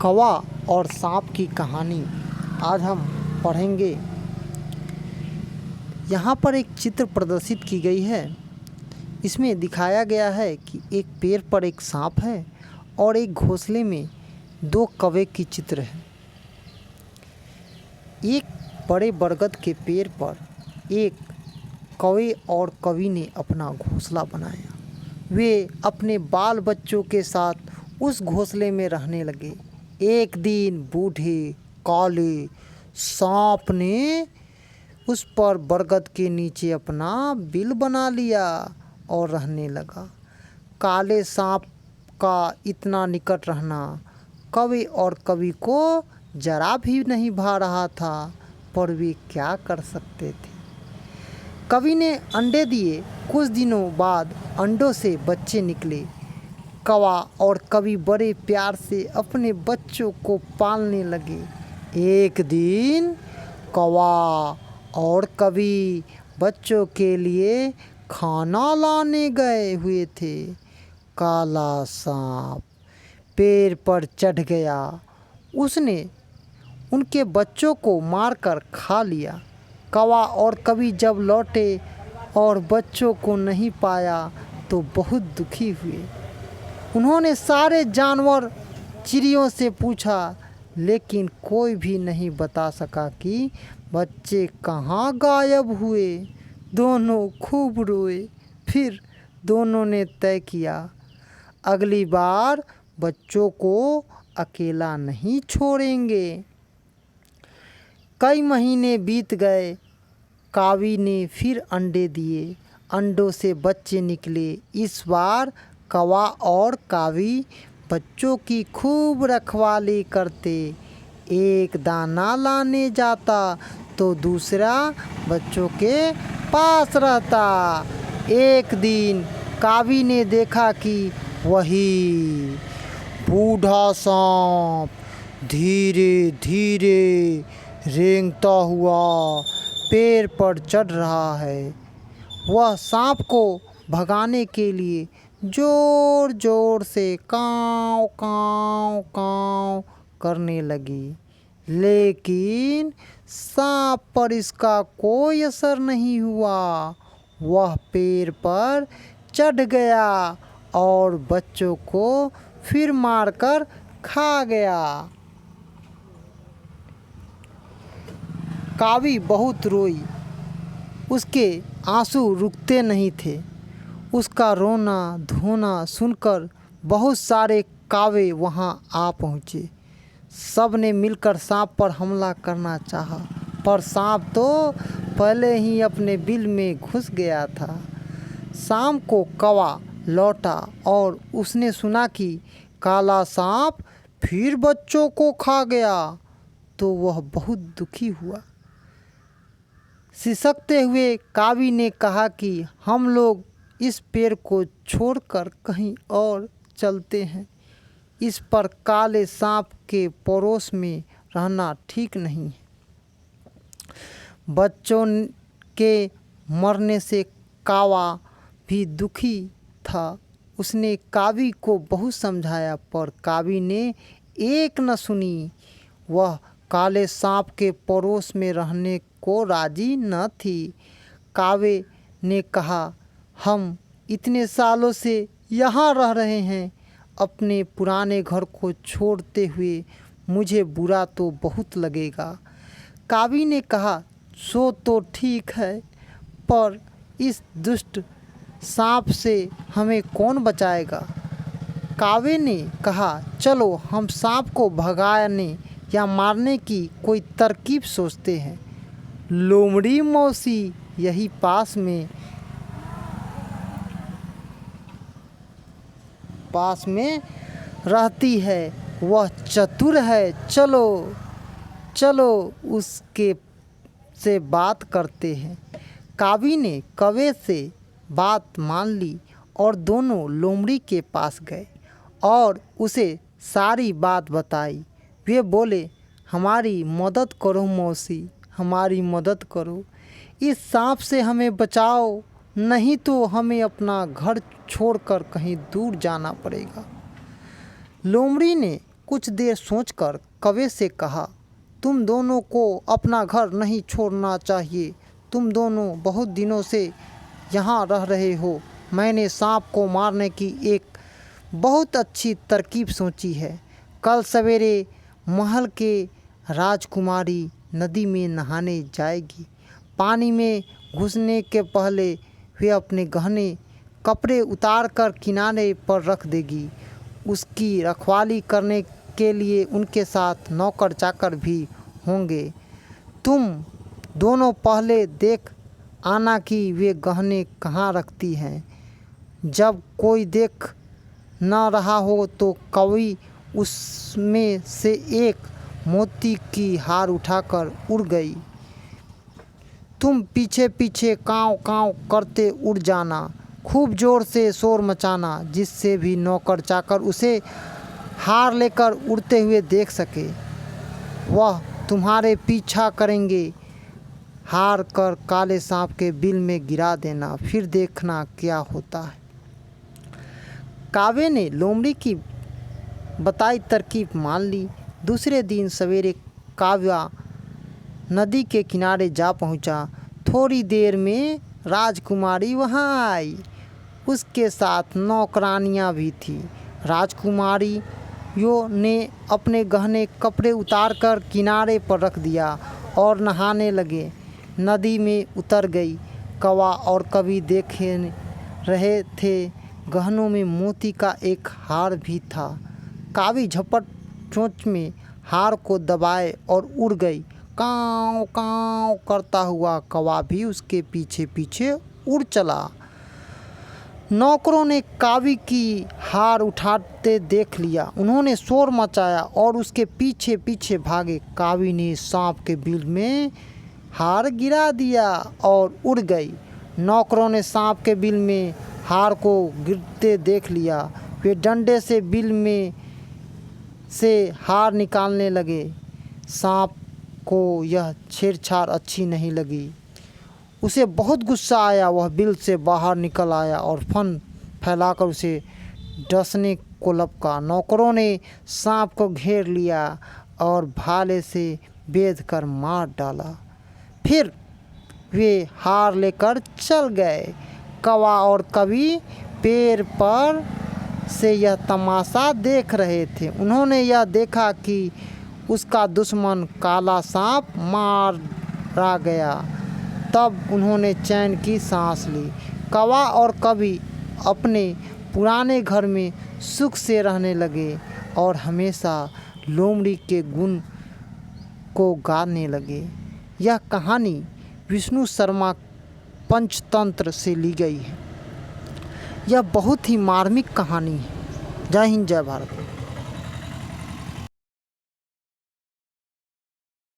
कौवा और सांप की कहानी आज हम पढ़ेंगे। यहाँ पर एक चित्र प्रदर्शित की गई है। इसमें दिखाया गया है कि एक पेड़ पर एक सांप है और एक घोंसले में दो कौवे की चित्र है। एक बड़े बरगद के पेड़ पर एक कौवे और कौवी ने अपना घोंसला बनाया। वे अपने बाल बच्चों के साथ उस घोंसले में रहने लगे। एक दिन बूढ़े काले सांप ने उस पर बरगद के नीचे अपना बिल बना लिया और रहने लगा। काले सांप का इतना निकट रहना कौवे और कौवी को जरा भी नहीं भा रहा था, पर वे क्या कर सकते थे। कौवी ने अंडे दिए। कुछ दिनों बाद अंडों से बच्चे निकले। कौवा और कौवी बड़े प्यार से अपने बच्चों को पालने लगे। एक दिन कौवा और कौवी बच्चों के लिए खाना लाने गए हुए थे। काला सांप पेड़ पर चढ़ गया। उसने उनके बच्चों को मारकर खा लिया। कौवा और कौवी जब लौटे और बच्चों को नहीं पाया तो बहुत दुखी हुए। उन्होंने सारे जानवर चिड़ियों से पूछा, लेकिन कोई भी नहीं बता सका कि बच्चे कहाँ गायब हुए। दोनों खूब रोए। फिर दोनों ने तय किया, अगली बार बच्चों को अकेला नहीं छोड़ेंगे। कई महीने बीत गए। कौवी ने फिर अंडे दिए। अंडों से बच्चे निकले। इस बार कौवा और कौवी बच्चों की खूब रखवाली करते। एक दाना लाने जाता तो दूसरा बच्चों के पास रहता। एक दिन कौवी ने देखा कि वही बूढ़ा सांप धीरे धीरे रेंगता हुआ पेड़ पर चढ़ रहा है। वह सांप को भगाने के लिए जोर जोर से काँव काँव काँव करने लगी, लेकिन सांप पर इसका कोई असर नहीं हुआ। वह पेड़ पर चढ़ गया और बच्चों को फिर मारकर खा गया। कौवी बहुत रोई। उसके आंसू रुकते नहीं थे। उसका रोना धोना सुनकर बहुत सारे कौवे वहां आ पहुँचे। सब ने मिलकर सांप पर हमला करना चाहा, पर सांप तो पहले ही अपने बिल में घुस गया था। शाम को कौवा लौटा और उसने सुना कि काला सांप फिर बच्चों को खा गया, तो वह बहुत दुखी हुआ। सिसकते हुए कौवी ने कहा कि हम लोग इस पेड़ को छोड़कर कहीं और चलते हैं। इस पर काले सांप के पड़ोस में रहना ठीक नहीं है। बच्चों के मरने से कौवा भी दुखी था। उसने कौवी को बहुत समझाया, पर कौवी ने एक न सुनी। वह काले सांप के पड़ोस में रहने को राजी न थी। कौवे ने कहा, हम इतने सालों से यहाँ रह रहे हैं। अपने पुराने घर को छोड़ते हुए मुझे बुरा तो बहुत लगेगा। कौवी ने कहा, सो तो ठीक है, पर इस दुष्ट सांप से हमें कौन बचाएगा। कौवे ने कहा, चलो हम सांप को भगाने या मारने की कोई तरकीब सोचते हैं। लोमड़ी मौसी यही पास में रहती है। वह चतुर है। चलो चलो उसके से बात करते हैं। कौवी ने कौवे से बात मान ली और दोनों लोमड़ी के पास गए और उसे सारी बात बताई। वे बोले, हमारी मदद करो मौसी, हमारी मदद करो। इस सांप से हमें बचाओ, नहीं तो हमें अपना घर छोड़कर कहीं दूर जाना पड़ेगा। लोमड़ी ने कुछ देर सोचकर कौवे से कहा, तुम दोनों को अपना घर नहीं छोड़ना चाहिए। तुम दोनों बहुत दिनों से यहाँ रह रहे हो। मैंने सांप को मारने की एक बहुत अच्छी तरकीब सोची है। कल सवेरे महल के राजकुमारी नदी में नहाने जाएगी। पानी में घुसने के पहले वे अपने गहने कपड़े उतार कर किनारे पर रख देगी। उसकी रखवाली करने के लिए उनके साथ नौकर चाकर भी होंगे। तुम दोनों पहले देख आना कि वे गहने कहाँ रखती हैं। जब कोई देख न रहा हो तो कौवी उसमें से एक मोती की हार उठाकर उड़ गई। तुम पीछे पीछे काँव काँव करते उड़ जाना, खूब जोर से शोर मचाना, जिससे भी नौकर चाकर उसे हार लेकर उड़ते हुए देख सके। वह तुम्हारे पीछा करेंगे। हार कर काले सांप के बिल में गिरा देना, फिर देखना क्या होता है। कावे ने लोमड़ी की बताई तरकीब मान ली। दूसरे दिन सवेरे काव्या नदी के किनारे जा पहुंचा। थोड़ी देर में राजकुमारी वहां आई। उसके साथ नौकरानियां भी थी। राजकुमारियों ने अपने गहने कपड़े उतार कर किनारे पर रख दिया और नहाने लगे। नदी में उतर गई। कौवा और कवि देख रहे थे। गहनों में मोती का एक हार भी था। कावी झपट चोंच में हार को दबाए और उड़ गई। काँव काँव करता हुआ कौवा भी उसके पीछे पीछे उड़ चला। नौकरों ने कावी की हार उठाते देख लिया। उन्होंने शोर मचाया और उसके पीछे पीछे भागे। कावी ने सांप के बिल में हार गिरा दिया और उड़ गई। नौकरों ने सांप के बिल में हार को गिरते देख लिया। वे डंडे से बिल में से हार निकालने लगे। सांप को यह छेड़छाड़ अच्छी नहीं लगी। उसे बहुत गुस्सा आया। वह बिल से बाहर निकल आया और फन फैलाकर उसे डसने को लपका। नौकरों ने सांप को घेर लिया और भाले से बेध कर मार डाला। फिर वे हार लेकर चल गए। कौवा और कवि पेड़ पर से यह तमाशा देख रहे थे। उन्होंने यह देखा कि उसका दुश्मन काला सांप मारा गया। तब उन्होंने चैन की सांस ली। कौवा और कवि अपने पुराने घर में सुख से रहने लगे और हमेशा लोमड़ी के गुण को गाने लगे। यह कहानी विष्णु शर्मा पंचतंत्र से ली गई है। यह बहुत ही मार्मिक कहानी है। जय हिंद, जय भारत।